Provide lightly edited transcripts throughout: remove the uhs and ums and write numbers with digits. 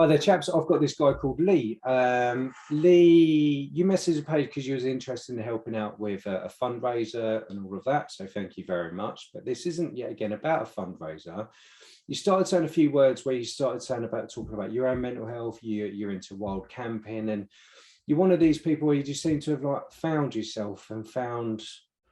Hi there, chaps. I've got this guy called Lee. Lee, you messaged the page because you was interested in helping out with a fundraiser and all of that. So thank you very much. But this isn't yet again about a fundraiser. You started saying a few words where you started saying about talking about your own mental health. You're into wild camping, and you're one of these people where you just seem to have like found yourself and found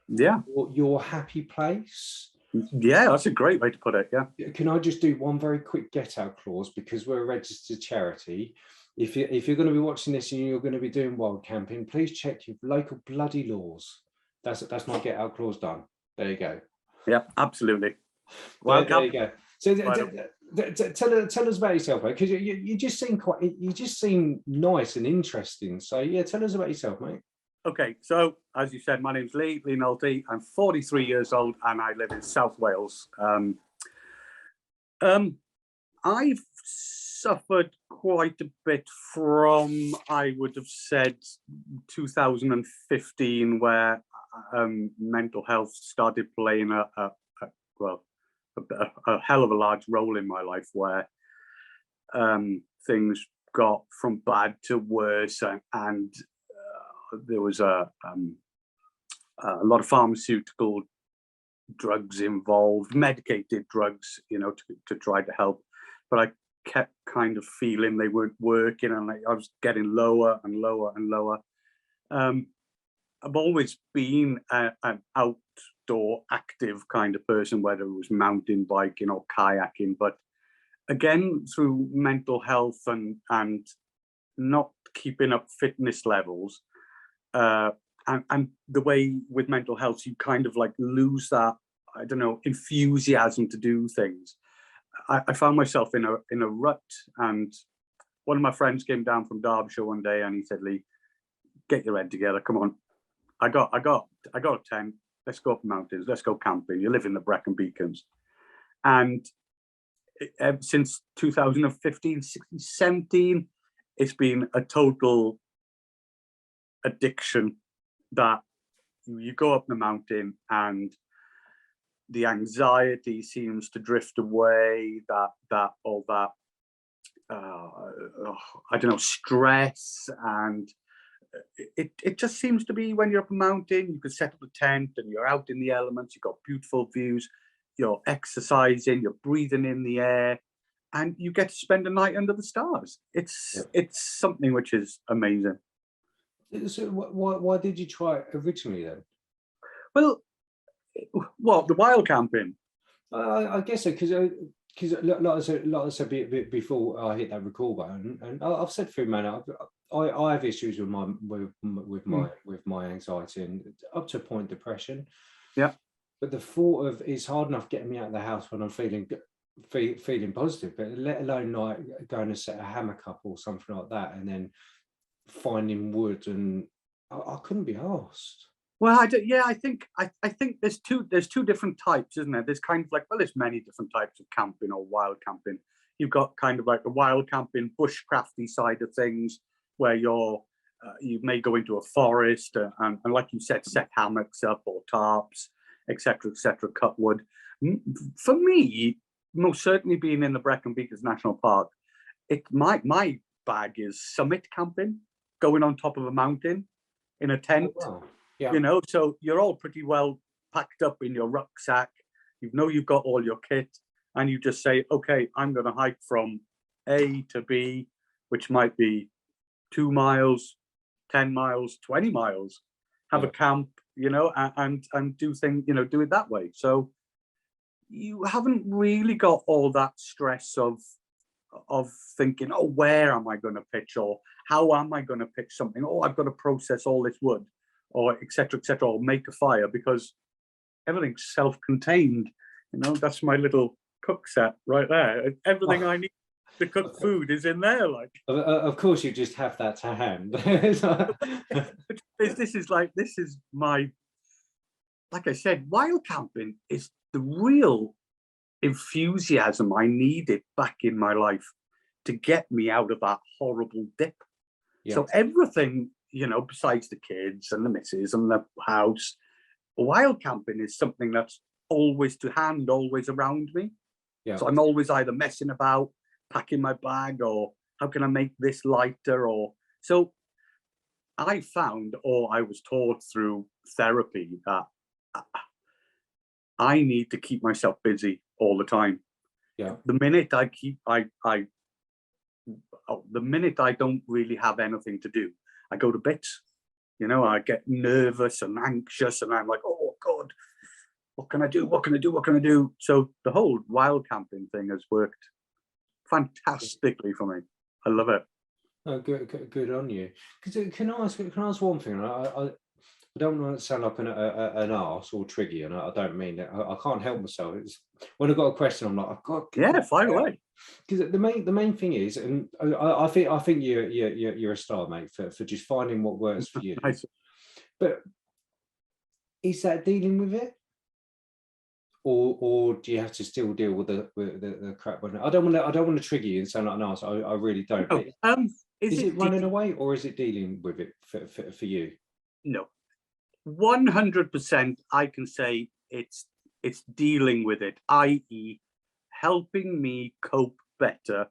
your happy place. Yeah, that's a great way to put it. Yeah. Can I just do one very quick get out clause, because we're a registered charity? If you're going to be watching this and you're going to be doing wild camping, please check your local bloody laws. That's my get out clause done. There you go. Yeah, absolutely. There you go. So tell us about yourself, mate, because you just seem nice and interesting. So yeah, tell us about yourself, mate. Okay, so as you said, my name's Lee Nolte. I'm 43 years old and I live in South Wales. I've suffered quite a bit from, I would have said, 2015, where mental health started playing a hell of a large role in my life, where things got from bad to worse, and there was a lot of pharmaceutical drugs involved, medicated drugs, to try to help. But I kept kind of feeling they weren't working, and I was getting lower and lower and lower. I've always been an outdoor active kind of person, whether it was mountain biking or kayaking. But again, through mental health and not keeping up fitness levels, and the way with mental health, you kind of like lose that, I don't know, enthusiasm to do things. I found myself in a rut, and one of my friends came down from Derbyshire one day and he said, "Lee, get your head together. Come on. I got a tent. Let's go up the mountains. Let's go camping. You live in the Brecon Beacons." And since 2015, 16, 17, it's been a total addiction, that you go up the mountain and the anxiety seems to drift away, that I don't know, stress, and it just seems to be, when you're up a mountain, you can set up a tent and you're out in the elements, you've got beautiful views, you're exercising, you're breathing in the air, and you get to spend a night under the stars. It's something which is amazing. So why did you try it originally then? Well, the wild camping. I guess so, because like I said before I hit that record button, and I've said through, man, I have issues with my anxiety, and up to a point depression. Yeah. But the thought of, it's hard enough getting me out of the house when I'm feeling positive, but let alone like going to set a hammock up or something like that, and then finding wood, and I couldn't be asked. Well, I think there's two different types, isn't there? There's kind of like, there's many different types of camping or wild camping. You've got kind of like the wild camping, bushcrafty side of things, where you may go into a forest and like you said, set hammocks up or tarps, etc., cut wood. For me, most certainly being in the Brecon Beacons National Park, my bag is summit camping, going on top of a mountain in a tent. Oh, wow. Yeah. So you're all pretty well packed up in your rucksack. You've got all your kit, and you just say, okay, I'm going to hike from A to B, which might be 2 miles, 10 miles, 20 miles, have a camp, and do things, do it that way. So you haven't really got all that stress of thinking, oh, where am I going to pitch, or how am I going to pitch something? Oh, I've got to process all this wood, or etc., or make a fire, because everything's self-contained. That's my little cook set right there. Everything I need to cook food is in there. Like, of course, you just have that to hand. This is my, like I said, wild camping is the real enthusiasm I needed back in my life to get me out of that horrible dip. Yeah. So everything, besides the kids and the missus and the house, wild camping is something that's always to hand, always around me. Yeah. So I'm always either messing about, packing my bag, or how can I make this lighter? Or so I found, or I was taught through therapy, that I need to keep myself busy all the time. Yeah. The minute the minute I don't really have anything to do, I go to bits. You know, I get nervous and anxious, and I'm like, oh God, what can I do? What can I do? What can I do? So the whole wild camping thing has worked fantastically for me. I love it. Oh, good on you. Can I ask one thing? I don't want to sound like an arse or triggy, and I don't mean that. I can't help myself. It's when I've got a question, I'm like, I've got. Yeah, fire away. Because the main thing is, and I think you're a star, mate, for just finding what works for you. Nice. But is that dealing with it, or do you have to still deal with the crap? I don't want to trigger you and sound like an arse. I really don't. No, is it running away, or is it dealing with it for you? No, 100%. I can say it's dealing with it, i.e., helping me cope better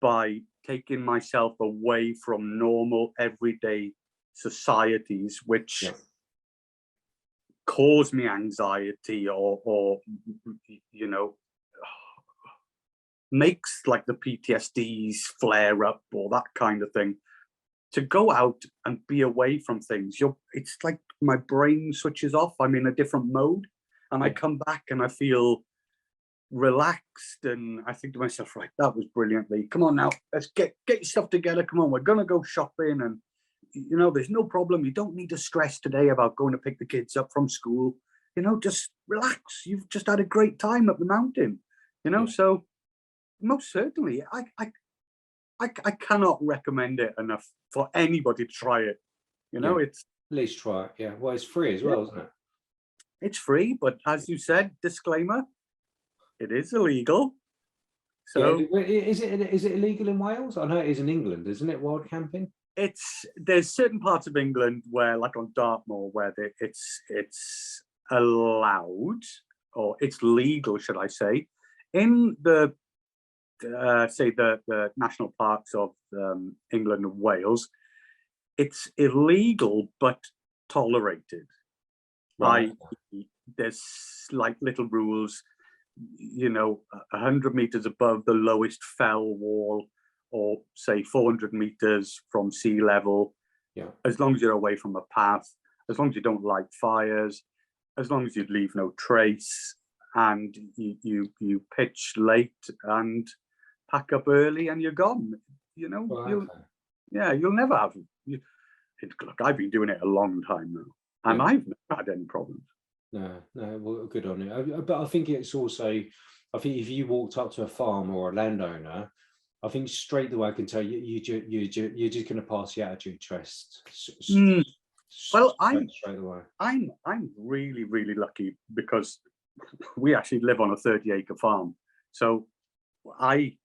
by taking myself away from normal everyday societies, which cause me anxiety, or you know, makes like the PTSDs flare up or that kind of thing. To go out and be away from things, it's like my brain switches off. I'm in a different mode, and I come back and I feel relaxed, and I think to myself, right, that was brilliantly. Come on now, let's get your stuff together. Come on, we're gonna go shopping, and you know, there's no problem. You don't need to stress today about going to pick the kids up from school. You know, just relax. You've just had a great time up the mountain. You know, so most certainly, I cannot recommend it enough for anybody to try it. You know, it's at least try it. Yeah, well, it's free as well, isn't it? It's free, but as you said, disclaimer, it is illegal. So is it illegal in Wales? I know it is in England, isn't it? Wild camping. There's certain parts of England where, like on Dartmoor, where it's allowed, or it's legal, should I say. In the say the national parks of England and Wales, it's illegal but tolerated. Right. There's like little rules, you know, 100 meters above the lowest fell wall, or say 400 meters from sea level. Yeah. As long as you're away from a path, as long as you don't light fires, as long as you leave no trace, and you pitch late and pack up early, and you're gone. You know, you'll never have. Look, I've been doing it a long time now, and I've never had any problems. No, well, good on you. But I think it's also, I think if you walked up to a farm or a landowner, I think straight away I can tell you're just going to pass the attitude test. Well, straight away. I'm really, really lucky, because we actually live on a 30-acre farm, so I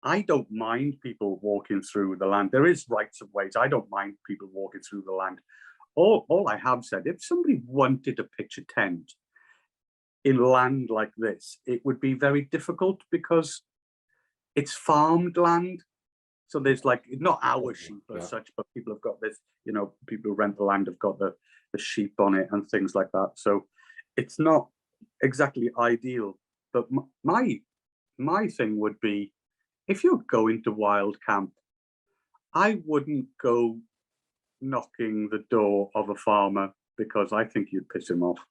don't mind people walking through the land. There is rights of ways. I don't mind people walking through the land. All I have said, if somebody wanted to pitch a tent in land like this, it would be very difficult, because it's farmed land. So there's like, not our sheep as such, but people have got this, you know, people who rent the land have got the sheep on it and things like that. So it's not exactly ideal. But my thing would be, if you're going to wild camp, I wouldn't go knocking the door of a farmer, because I think you'd piss him off.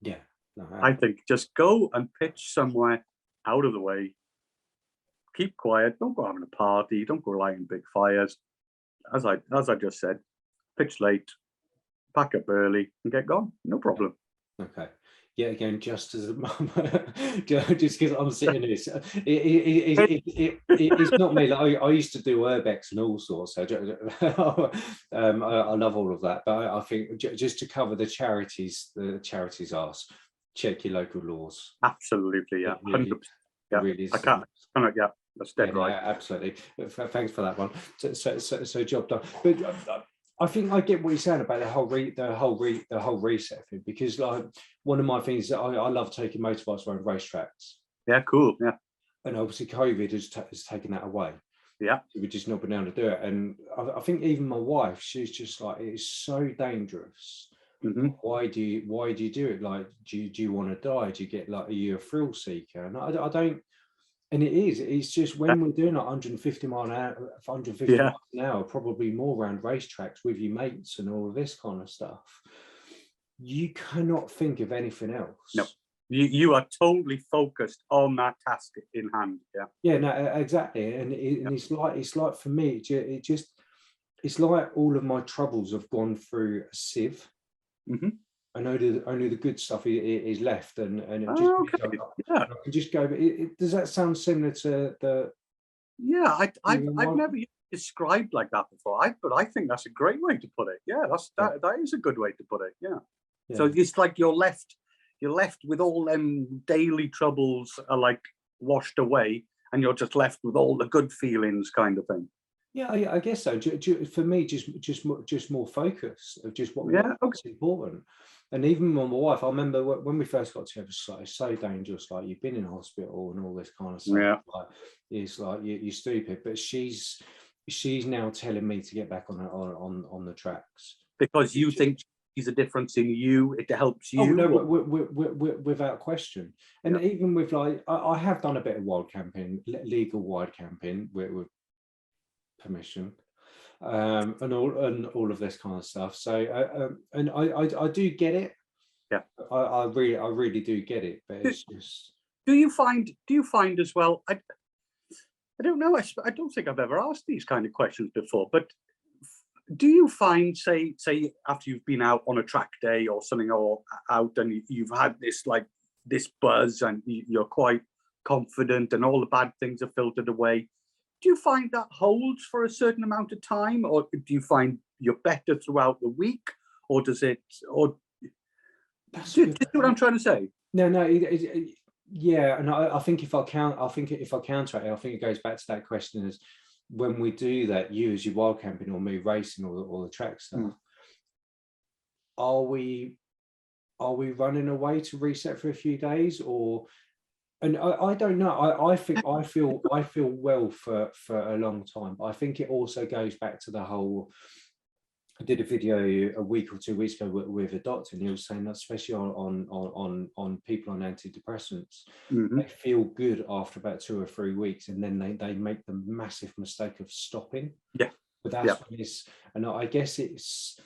Yeah. No, I think just go and pitch somewhere out of the way. Keep quiet. Don't go having a party. Don't go lighting big fires. As I just said, pitch late, pack up early, and get gone. No problem. Okay. Yeah, again, just as just because I'm sitting here, it's not me. Like, I used to do urbex and all sorts. So I love all of that. But I think just to cover the charities ask, check your local laws. Absolutely, yeah, 100%. Yeah, really, I can't. Yeah, that's dead right. Yeah, absolutely. Thanks for that one. So job done. But I think I get what you're saying about the whole reset thing, because like one of my things that I love taking motorbikes around racetracks. Yeah, cool. Yeah. and obviously COVID has taken that away. Yeah. We've just not been able to do it. And I think even my wife, she's just like, it is so dangerous. Why do you do it? Like, do you want to die? Do you get like, are you a thrill seeker? And I don't. And it's just when we're doing like 150 mile an hour, 150 miles an hour, probably more around racetracks with your mates and all of this kind of stuff, you cannot think of anything else. No, you are totally focused on that task in hand. Yeah, no, exactly. And it's like for me, it's like all of my troubles have gone through a sieve. I know only the good stuff is left, and it just I can just go. But does that sound similar to the? Yeah, I've never described like that before. But I think that's a great way to put it. Yeah, that is a good way to put it. Yeah. So it's like you're left with all them daily troubles are like washed away, and you're just left with all the good feelings, kind of thing. Yeah, I guess so. For me, just more focus of just what's important. And even my wife, I remember when we first got together, it's so dangerous. Like, you've been in hospital and all this kind of stuff. Yeah. Like, it's like you're stupid. But she's now telling me to get back on the tracks because you think she's a difference in you. It helps you. Oh no, without question. And even with like, I have done a bit of wild camping, legal wild camping with permission, and all of this kind of stuff. So and I do get it. Yeah, I really do get it. But it's just. Do you find as well? I don't know. I don't think I've ever asked these kind of questions before. But do you find, say after you've been out on a track day or something, or out and you've had this buzz and you're quite confident and all the bad things are filtered away? Do you find that holds for a certain amount of time, or do you find you're better throughout the week, or does it? Or do you see what I'm trying to say? No. Yeah, and I think if I counter it, I think it goes back to that question: is when we do that, you as your wild camping or me racing or the track stuff, are we running away to reset for a few days, or? And I don't know. I think I feel well for a long time. But I think it also goes back to the whole. I did a video a week or 2 weeks ago with a doctor, and he was saying that especially on people on antidepressants, they feel good after about 2 or 3 weeks, and then they make the massive mistake of stopping. Yeah. But that's when it's, and I guess it's.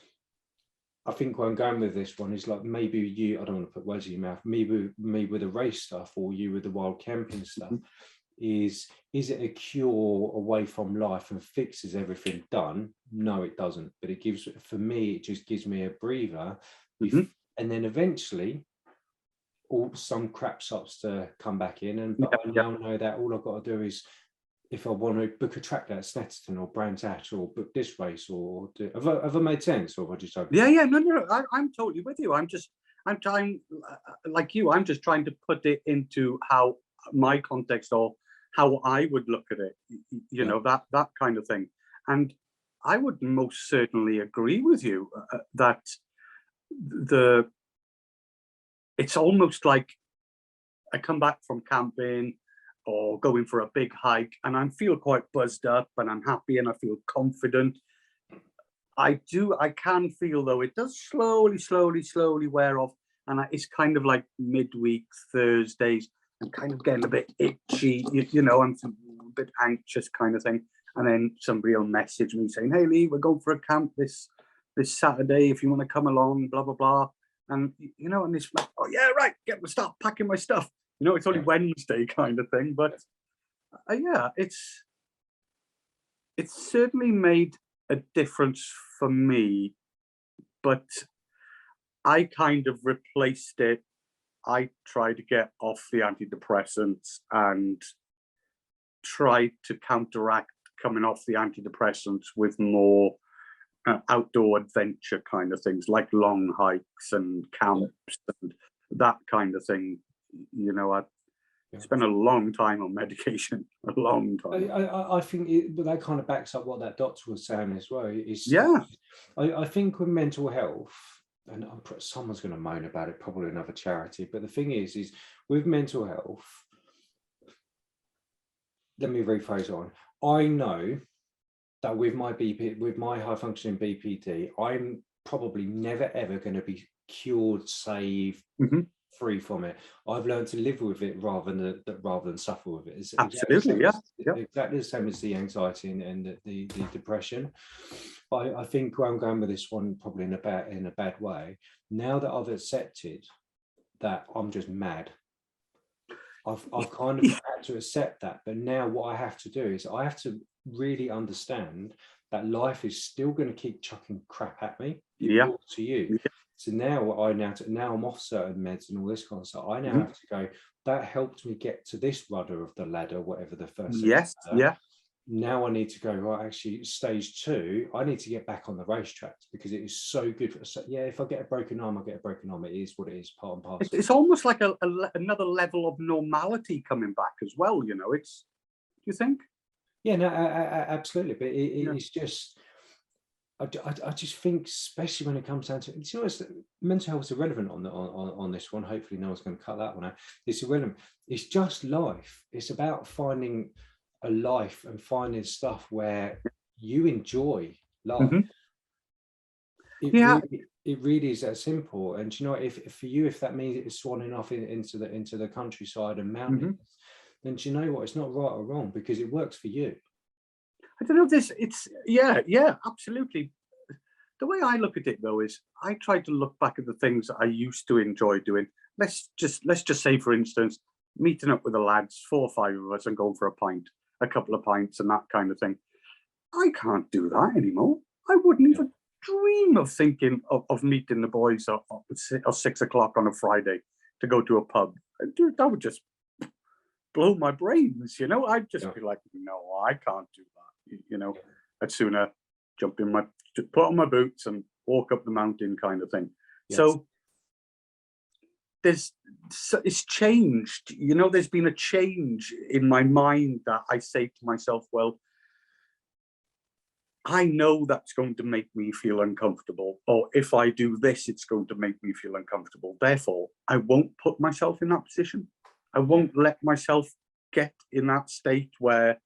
I think where I'm going with this one is like, maybe you, I don't want to put words in your mouth, me with the race stuff, or you with the wild camping stuff, is it a cure away from life and fixes everything done? No, it doesn't. But it gives, for me, it just gives me a breather. And then eventually, some crap starts to come back in. But I now know that all I've got to do is, if I want to book a track at Snetterton or Brands Hatch, or book this race, or have I made sense, or have I just opened? Yeah, no, I'm totally with you. I'm trying, like you, I'm just trying to put it into how my context, or how I would look at it, you know, that kind of thing. And I would most certainly agree with you that it's almost like I come back from camping or going for a big hike, and I feel quite buzzed up, and I'm happy, and I feel confident. I can feel, though, it does slowly wear off, and it's kind of like midweek Thursdays, I'm kind of getting a bit itchy, you know, I'm a bit anxious kind of thing, and then somebody will message me saying, "Hey Lee, we're going for a camp this Saturday, if you want to come along, blah blah blah," and you know, and it's like, oh yeah, right, start packing my stuff. You know, it's only Wednesday kind of thing, but yeah, it's certainly made a difference for me, but I kind of replaced it. I tried to get off the antidepressants and tried to counteract coming off the antidepressants with more outdoor adventure kind of things, like long hikes and camps and that kind of thing. You know, I spent a long time on medication, a long time. I think but that kind of backs up what that doctor was saying as well. I think with mental health, and someone's going to moan about it, probably another charity, but the thing is with mental health, let me rephrase on. I know that with my with my high functioning BPD, I'm probably never ever going to be cured, saved, free from it. I've learned to live with it rather than suffer with it. It's Absolutely, exactly the same as the anxiety and the depression. But I think where I'm going with this one, probably in a bad way, now that I've accepted that I'm just mad, I've kind of had to accept that. But now what I have to do is I have to really understand that life is still going to keep chucking crap at me. It will to you. So now now I'm off certain meds and all this kind of stuff. I now have to go, that helped me get to this rudder of the ladder, whatever the first now I need to go, right, actually stage 2, I need to get back on the racetrack because it is so good. If I get a broken arm, I get a broken arm. It is what it is, part and parcel. It's almost like another level of normality coming back as well, you know. It's, do you think? Yeah, no, absolutely. But it's just, I just think, especially when it comes down to, you know, mental health is irrelevant on this one. Hopefully no one's going to cut that one out. It's irrelevant. It's just life. It's about finding a life and finding stuff where you enjoy life. It really is that simple. And you know, if for you, if that means it's swanning off into the countryside and mountains, then do you know what? It's not right or wrong because it works for you. I don't know, it's absolutely. The way I look at it though is I try to look back at the things that I used to enjoy doing. Let's just say, for instance, meeting up with the lads, 4 or 5 of us, and going for a pint, a couple of pints and that kind of thing. I can't do that anymore. I wouldn't even dream of thinking of meeting the boys at 6 o'clock on a Friday to go to a pub. That would just blow my brains, you know. I'd just be like, no, I can't do that. You know, I'd sooner jump in put on my boots and walk up the mountain kind of thing. So it's changed, you know. There's been a change in my mind that I say to myself, well, I know that's going to make me feel uncomfortable, or if I do this, it's going to make me feel uncomfortable. Therefore, I won't put myself in that position. I won't let myself get in that state where,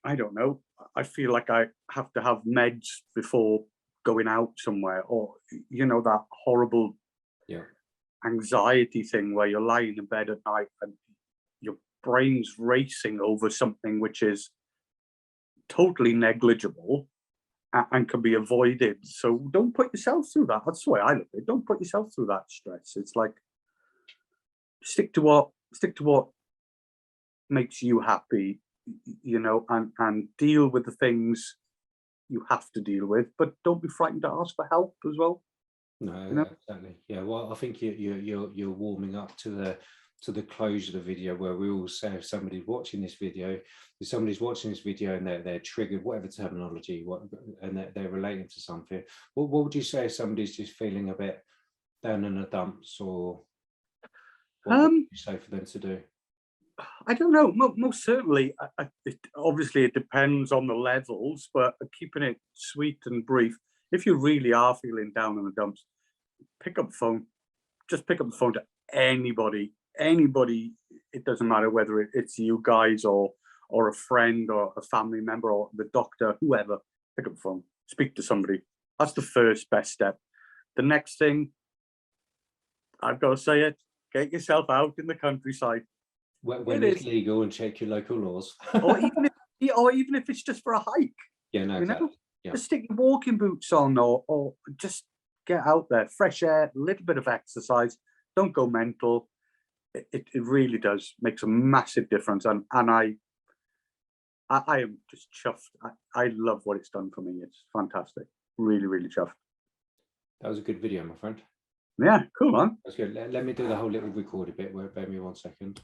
I don't know, I feel like I have to have meds before going out somewhere, or, you know, that horrible anxiety thing where you're lying in bed at night and your brain's racing over something which is totally negligible and can be avoided. So don't put yourself through that. That's the way I look at it. Don't put yourself through that stress. It's like, stick to what makes you happy, you know, and deal with the things you have to deal with, but don't be frightened to ask for help as well. No, you know? exactly. Yeah, well, I think you're warming up to the close of the video, where we all say, if somebody's watching this video, and they're triggered, whatever terminology, and they're relating to something, what would you say if somebody's just feeling a bit down in the dumps, or what would you say for them to do? I don't know. Most certainly, obviously it depends on the levels, but keeping it sweet and brief. If you really are feeling down in the dumps, pick up the phone. Just pick up the phone to anybody. It doesn't matter whether it's you guys or a friend or a family member or the doctor, whoever. Pick up the phone. Speak to somebody. That's the first best step. The next thing, I've got to say it, get yourself out in the countryside. When it's legal, and check your local laws. or even if it's just for a hike. Yeah, no, exactly. Just stick your walking boots on, or just get out there, fresh air, a little bit of exercise. Don't go mental. It really does makes a massive difference, and I am just chuffed. I love what it's done for me. It's fantastic. Really, really chuffed. That was a good video, my friend. Yeah, cool, man. That's good. Let me do the whole little recorded bit. Bear me 1 second.